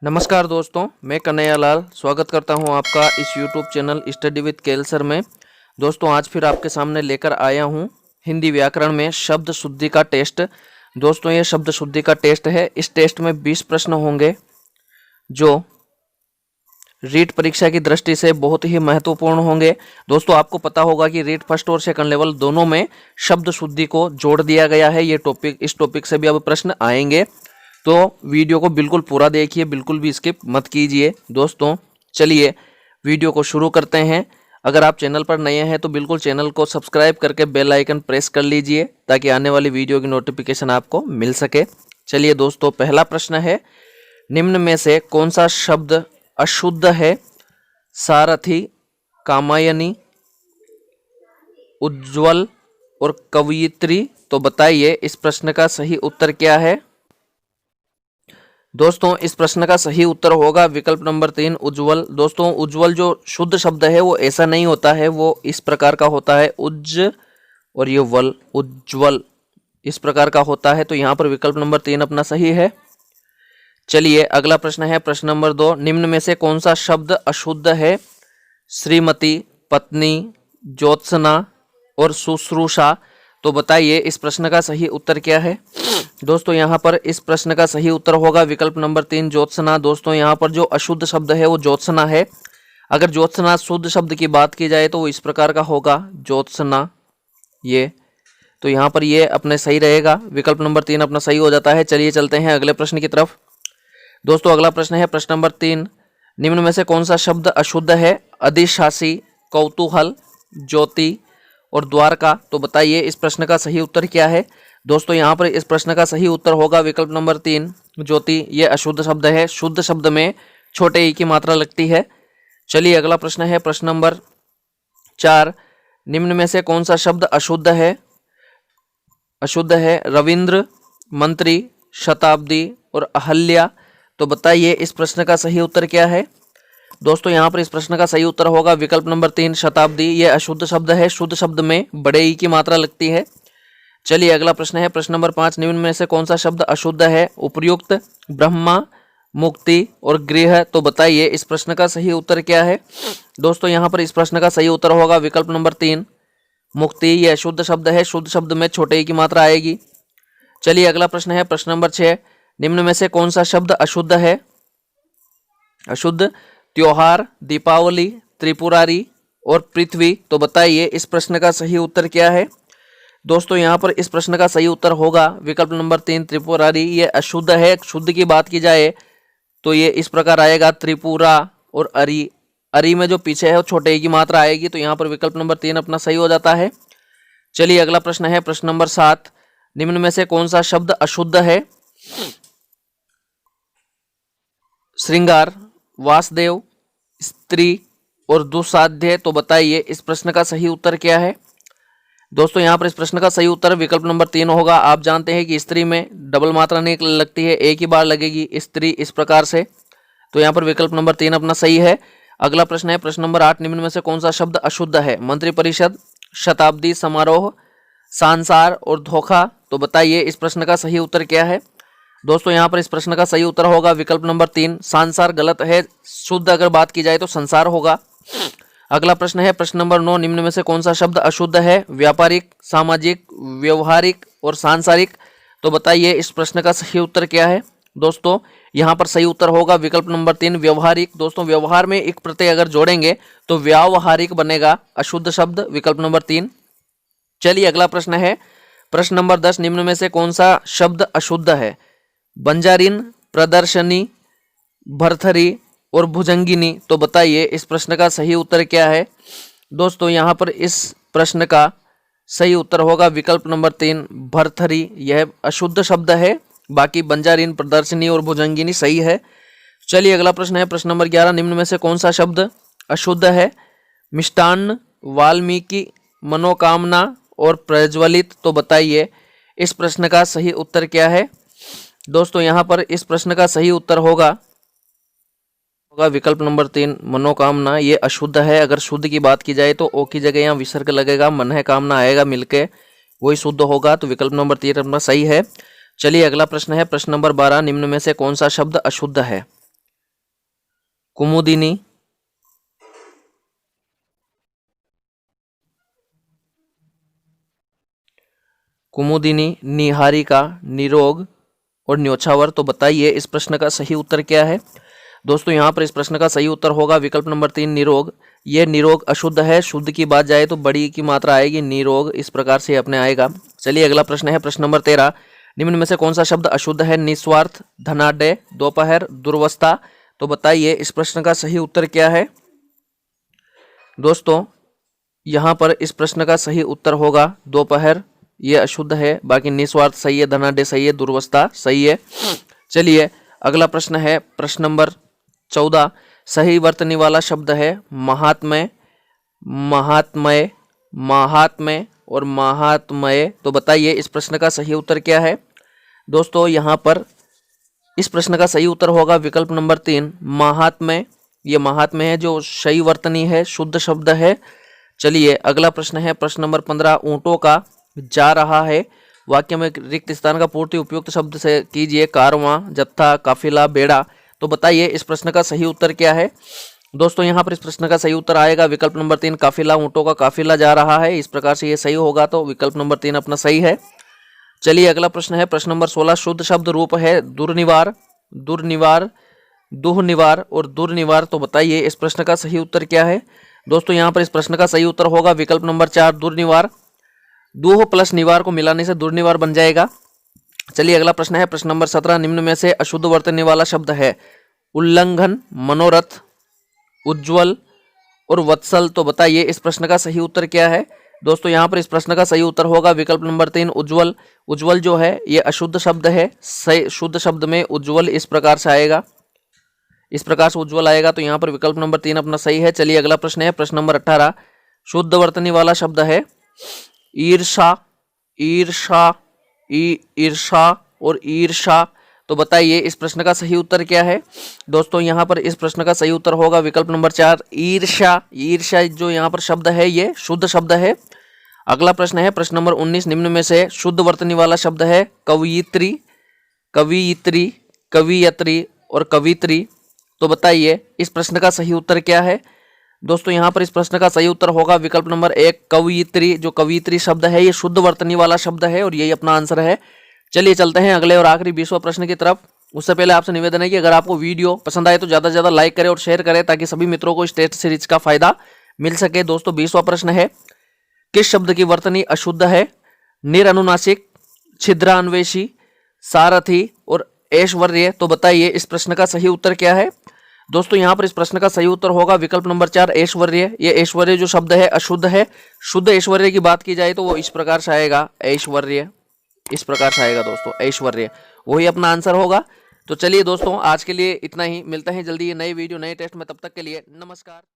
नमस्कार दोस्तों, मैं कन्हैया लाल स्वागत करता हूं आपका इस YouTube channel study with KL sir में। दोस्तों आज फिर आपके सामने लेकर आया हूं हिंदी व्याकरण में शब्द शुद्धि का टेस्ट। दोस्तों ये शब्द शुद्धि का टेस्ट है। इस टेस्ट में 20 प्रश्न होंगे जो रीट परीक्षा की दृष्टि से बहुत ही महत्वपूर्ण होंगे। दोस्तों आपको पता होगा कि रीट फर्स्ट और सेकंड लेवल दोनों में शब्द शुद्धि को जोड़ दिया गया है। इस टॉपिक से भी अब प्रश्न आएंगे, तो वीडियो को बिल्कुल पूरा देखिए, बिल्कुल भी स्किप मत कीजिए। दोस्तों चलिए वीडियो को शुरू करते हैं। अगर आप चैनल पर नए हैं तो बिल्कुल चैनल को सब्सक्राइब करके बेल आइकन प्रेस कर लीजिए ताकि आने वाली वीडियो की नोटिफिकेशन आपको मिल सके। चलिए दोस्तों, पहला प्रश्न है, निम्न में से कौन सा शब्द अशुद्ध है? सारथी, कामायनी, उज्ज्वल और कवयित्री। तो बताइए इस प्रश्न का सही उत्तर क्या है? दोस्तों इस प्रश्न का सही उत्तर होगा विकल्प नंबर 3 उज्ज्वल। दोस्तों उज्ज्वल जो शुद्ध शब्द है वो ऐसा नहीं होता है, वो इस प्रकार का होता है उज्ज और ये वल, उज्ज्वल इस प्रकार का होता है। तो यहाँ पर विकल्प नंबर 3 अपना सही है। चलिए अगला प्रश्न है प्रश्न नंबर 2, निम्न में से कौन सा शब्द अशुद्ध है? श्रीमती, पत्नी, ज्योत्सना और शुश्रूषा। तो बताइए इस प्रश्न का सही उत्तर क्या है? दोस्तों यहाँ पर इस प्रश्न का सही उत्तर होगा विकल्प नंबर 3 ज्योत्सना। दोस्तों यहाँ पर जो अशुद्ध शब्द है वो ज्योत्सना है। अगर ज्योत्सना शुद्ध शब्द की बात की जाए तो वो इस प्रकार का होगा ज्योत्सना ये। तो यहाँ पर ये अपने सही रहेगा, विकल्प नंबर 3 अपना सही हो जाता है। चलिए चलते हैं अगले प्रश्न की तरफ। दोस्तों अगला प्रश्न है प्रश्न नंबर 3, निम्न में से कौन सा शब्द अशुद्ध है? अधिशासी, कौतूहल, ज्योति और द्वारका। तो बताइए इस प्रश्न का सही उत्तर क्या है? दोस्तों यहाँ पर इस प्रश्न का सही उत्तर होगा विकल्प नंबर 3 ज्योति। ये अशुद्ध शब्द है, शुद्ध शब्द में छोटे ई की मात्रा लगती है। चलिए अगला प्रश्न है प्रश्न नंबर 4, निम्न में से कौन सा शब्द अशुद्ध है? अशुद्ध है रविंद्र, मंत्री, शताब्दी और अहल्या। तो बताइए इस प्रश्न का सही उत्तर क्या है? दोस्तों यहाँ पर इस प्रश्न का सही उत्तर होगा विकल्प नंबर 3 शताब्दी। ये अशुद्ध शब्द है, शुद्ध शब्द में बड़े ई की मात्रा लगती है। चलिए अगला प्रश्न है प्रश्न नंबर 5, निम्न में से कौन सा शब्द अशुद्ध है? उपर्युक्त, ब्रह्मा, मुक्ति और गृह। तो बताइए इस प्रश्न का सही उत्तर क्या है? दोस्तों यहाँ पर इस प्रश्न का सही उत्तर होगा विकल्प नंबर 3 मुक्ति। यह अशुद्ध शब्द है, शुद्ध शब्द में छोटे ई की मात्रा आएगी। चलिए अगला प्रश्न है प्रश्न नंबर 6, निम्न में से कौन सा शब्द अशुद्ध है? अशुद्ध त्योहार, दीपावली, त्रिपुरारी और पृथ्वी। तो बताइए इस प्रश्न का सही उत्तर क्या है? दोस्तों यहाँ पर इस प्रश्न का सही उत्तर होगा विकल्प नंबर 3 त्रिपुरारी। ये अशुद्ध है, शुद्ध की बात की जाए तो ये इस प्रकार आएगा त्रिपुरा और अरी। अरी में जो पीछे है वो छोटे ई की मात्रा आएगी। तो यहाँ पर विकल्प नंबर 3 अपना सही हो जाता है। चलिए अगला प्रश्न है प्रश्न नंबर 7, निम्न में से कौन सा शब्द अशुद्ध है? श्रृंगार, वासुदेव, स्त्री और दुसाध्य। तो बताइए इस प्रश्न का सही उत्तर क्या है? दोस्तों यहाँ पर इस प्रश्न का सही उत्तर विकल्प नंबर 3 होगा। आप जानते हैं कि स्त्री में डबल मात्रा नहीं लगती है, एक ही बार लगेगी स्त्री इस प्रकार से। तो यहाँ पर विकल्प नंबर 3 अपना सही है। अगला प्रश्न है प्रश्न नंबर 8, निम्न में से कौन सा शब्द अशुद्ध है? मंत्रिपरिषद, शताब्दी समारोह, सांसार और धोखा। तो बताइए इस प्रश्न का सही उत्तर क्या है? दोस्तों यहाँ पर इस प्रश्न का सही उत्तर होगा विकल्प नंबर 3 सांसार गलत है, शुद्ध अगर बात की जाए तो संसार होगा। अगला प्रश्न है प्रश्न नंबर 9, निम्न में से कौन सा शब्द अशुद्ध है? व्यापारिक, सामाजिक, व्यवहारिक और सांसारिक। तो बताइए इस प्रश्न का सही उत्तर क्या है? दोस्तों यहाँ पर सही उत्तर होगा विकल्प नंबर 3 व्यवहारिक। दोस्तों व्यवहार में एक प्रत्यय अगर जोड़ेंगे तो व्यावहारिक बनेगा अशुद्ध शब्द, विकल्प नंबर 3। चलिए अगला प्रश्न है प्रश्न नंबर 10, निम्न में से कौन सा शब्द अशुद्ध है? बंजारिन, प्रदर्शनी, भरथरी और भुजंगिनी। तो बताइए इस प्रश्न का सही उत्तर क्या है? दोस्तों यहाँ पर इस प्रश्न का सही उत्तर होगा विकल्प नंबर 3 भरथरी। यह अशुद्ध शब्द है, बाकी बंजारिन, प्रदर्शनी और भुजंगिनी सही है। चलिए अगला प्रश्न है प्रश्न नंबर 11, निम्न में से कौन सा शब्द अशुद्ध है? मिष्टान्न, वाल्मीकि, मनोकामना और प्रज्वलित। तो बताइए इस प्रश्न का सही उत्तर क्या है? दोस्तों यहाँ पर इस प्रश्न का सही उत्तर होगा विकल्प नंबर 3 मनोकामना। ये अशुद्ध है, अगर शुद्ध की बात की जाए तो ओ की जगह यहाँ विसर्ग लगेगा, मन है कामना आएगा मिलके, वही शुद्ध होगा। तो विकल्प नंबर 3 अपना सही है। चलिए अगला प्रश्न है प्रश्न नंबर 12, निम्न में से कौन सा शब्द अशुद्ध है? कुमुदिनी, कुमुदिनी, निहारिका, निरोग और न्योछावर। तो बताइए इस प्रश्न का सही उत्तर क्या है। दोस्तों यहाँ पर इस प्रश्न का सही उत्तर होगा विकल्प नंबर 3 निरोग। ये निरोग अशुद्ध है, शुद्ध की बात जाए तो बड़ी की मात्रा आएगी, निरोग इस प्रकार से अपने आएगा। चलिए अगला प्रश्न है प्रश्न नंबर 13, निम्न में से कौन सा शब्द अशुद्ध है। निस्वार्थ, धनाढ्य, दोपहर, दुर्वस्था। तो बताइए इस प्रश्न का सही उत्तर क्या है। दोस्तों यहाँ पर इस प्रश्न का सही उत्तर होगा दोपहर, ये अशुद्ध है। बाकी निस्वार्थ सही है, धनाढ्य सही है, दुर्वस्था सही है। चलिए अगला प्रश्न है प्रश्न नंबर 14, सही वर्तनी वाला शब्द है महात्म्य, महात्मय, महात्म्य और महात्मय। तो बताइए इस प्रश्न का सही उत्तर क्या है। दोस्तों यहाँ पर इस प्रश्न का सही उत्तर होगा विकल्प नंबर 3 महात्म्य। ये महात्म्य है जो सही वर्तनी है, शुद्ध शब्द है। चलिए अगला प्रश्न है प्रश्न नंबर 15, ऊँटों का जा रहा है, वाक्य में रिक्त स्थान का पूर्ति उपयुक्त शब्द से कीजिए। कारवां, जत्था, काफिला, बेड़ा। तो बताइए इस प्रश्न का सही उत्तर क्या है। दोस्तों यहाँ पर इस प्रश्न का सही उत्तर आएगा विकल्प नंबर 3 काफिला, ऊँटों का काफिला जा रहा है। इस प्रकार से ये सही होगा, तो विकल्प नंबर 3 अपना सही है। चलिए अगला प्रश्न है प्रश्न नंबर 16, शुद्ध शब्द रूप है दुर्निवार, दुर्निवार, दुहनिवार और दुर्निवार। तो बताइए इस प्रश्न का सही उत्तर क्या है। दोस्तों यहाँ पर इस प्रश्न का सही उत्तर होगा विकल्प नंबर 4 दुर्निवार। दूह प्लस निवार को मिलाने से दुर्निवार बन जाएगा। चलिए अगला प्रश्न है प्रश्न नंबर 17, निम्न में से अशुद्ध वर्तने वाला शब्द है उल्लंघन, मनोरथ, उज्ज्वल और वत्सल। तो बताइए इस प्रश्न का सही उत्तर क्या है। दोस्तों यहाँ पर इस प्रश्न का सही उत्तर होगा विकल्प नंबर 3 उज्ज्वल। उज्ज्वल जो है ये अशुद्ध शब्द है, सही शुद्ध शब्द में उज्ज्वल इस प्रकार से आएगा, इस प्रकार से उज्ज्वल आएगा। तो यहाँ पर विकल्प नंबर 3 अपना सही है। चलिए अगला प्रश्न है प्रश्न नंबर 18, शुद्ध वर्तनी वाला शब्द है ईर्षा, ईर्षा, ईर्षा और ईर्षा। तो बताइए इस प्रश्न का सही उत्तर क्या है। दोस्तों यहाँ पर इस प्रश्न का सही उत्तर होगा विकल्प नंबर 4 ईर्षा। ईर्षा जो यहाँ पर शब्द है ये शुद्ध शब्द है। अगला प्रश्न है प्रश्न नंबर 19, निम्न में से शुद्ध वर्तनी वाला शब्द है कवयित्री, कवयित्री, कवियत्री और कवित्री। तो बताइए इस प्रश्न का सही उत्तर क्या है। दोस्तों यहाँ पर इस प्रश्न का सही उत्तर होगा विकल्प नंबर 1 कवयित्री। जो कवयित्री शब्द है ये शुद्ध वर्तनी वाला शब्द है और यही अपना आंसर है। चलिए चलते हैं अगले और आखिरी 20वां प्रश्न की तरफ। उससे पहले आपसे निवेदन है कि अगर आपको वीडियो पसंद आए तो ज़्यादा से ज़्यादा लाइक करें और शेयर करें ताकि सभी मित्रों को इस टेस्ट सीरीज का फायदा मिल सके। दोस्तों 20वां प्रश्न है, किस शब्द की वर्तनी अशुद्ध है। निरनुनासिक, छिद्रान्वेषी, सारथी और ऐश्वर्य। तो बताइए इस प्रश्न का सही उत्तर क्या है। दोस्तों यहाँ पर इस प्रश्न का सही उत्तर होगा विकल्प नंबर 4 ऐश्वर्य। ये ऐश्वर्य जो शब्द है अशुद्ध है। शुद्ध ऐश्वर्य की बात की जाए तो वो इस प्रकार से आएगा ऐश्वर्य, इस प्रकार से आएगा दोस्तों ऐश्वर्य, वही अपना आंसर होगा। तो चलिए दोस्तों आज के लिए इतना ही, मिलते हैं जल्दी ये नए वीडियो नए टेस्ट में, तब तक के लिए नमस्कार।